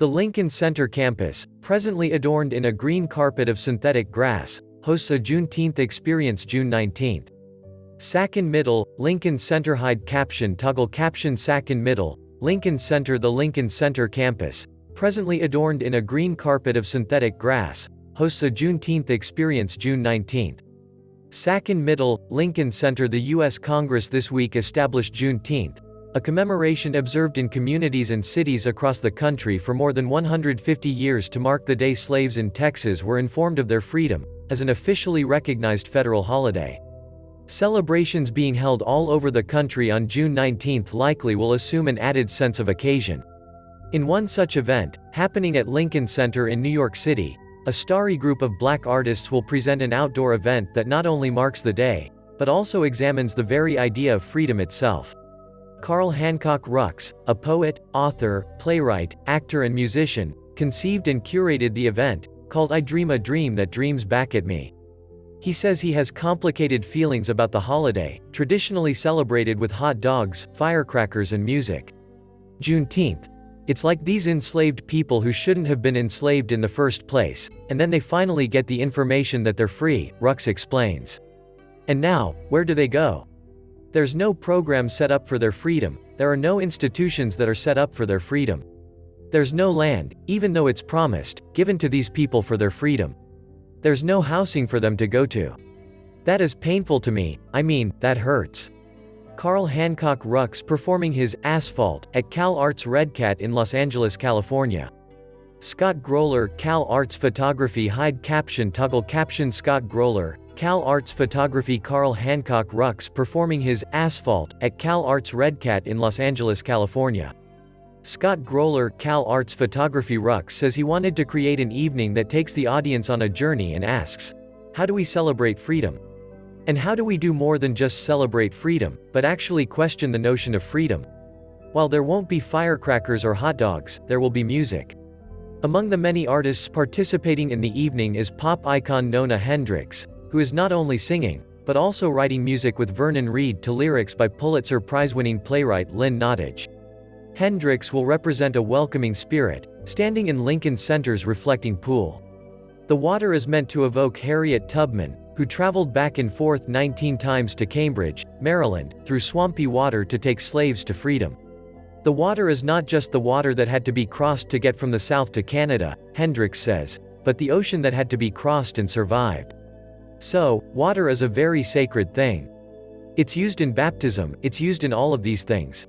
The Lincoln Center campus, presently adorned in a green carpet of synthetic grass, hosts a Juneteenth experience June 19. Sachyn Mital, Lincoln Centerhide captiontoggle Sachyn Mital, Lincoln Center. The Lincoln Center campus, presently adorned in a green carpet of synthetic grass, hosts a Juneteenth experience June 19. Sachyn Mital, Lincoln Center. The U.S. Congress this week established Juneteenth, a commemoration observed in communities and cities across the country for more than 150 years to mark the day slaves in Texas were informed of their freedom, as an officially recognized federal holiday. Celebrations being held all over the country on June 19 likely will assume an added sense of occasion. In one such event, happening at Lincoln Center in New York City, a starry group of Black artists will present an outdoor event that not only marks the day, but also examines the very idea of freedom itself. Carl Hancock Rux, a poet, author, playwright, actor and musician, conceived and curated the event, called I Dream a Dream That Dreams Back at Me. He says he has complicated feelings about the holiday, traditionally celebrated with hot dogs, firecrackers and music. Juneteenth. It's like these enslaved people who shouldn't have been enslaved in the first place, and then they finally get the information that they're free, Rux explains. And now, where do they go? There's no program set up for their freedom, there are no institutions that are set up for their freedom. There's no land, even though it's promised, given to these people for their freedom. There's no housing for them to go to. That is painful to me, that hurts. Carl Hancock Rux performing his Asphalt at CalArts REDCAT in Los Angeles, California. Scott Groller, CalArts PhotographyHide captiontoggle CaptionScott Groller, CalArts PhotographyCarl Hancock Rux performing his Asphalt at CalArts REDCAT in Los Angeles, California. Scott Groller, CalArts PhotographyRux says he wanted to create an evening that takes the audience on a journey and asks, how do we celebrate freedom? And how do we do more than just celebrate freedom, but actually question the notion of freedom? While there won't be firecrackers or hot dogs, there will be music. Among the many artists participating in the evening is pop icon Nona Hendryx, who is not only singing, but also writing music with Vernon Reid to lyrics by Pulitzer Prize-winning playwright Lynn Nottage. Hendryx will represent a welcoming spirit, standing in Lincoln Center's reflecting pool. The water is meant to evoke Harriet Tubman, who traveled back and forth 19 times to Cambridge, Maryland, through swampy water to take slaves to freedom. The water is not just the water that had to be crossed to get from the South to Canada, Hendryx says, but the ocean that had to be crossed and survived. So, water is a very sacred thing. It's used in baptism, it's used in all of these things.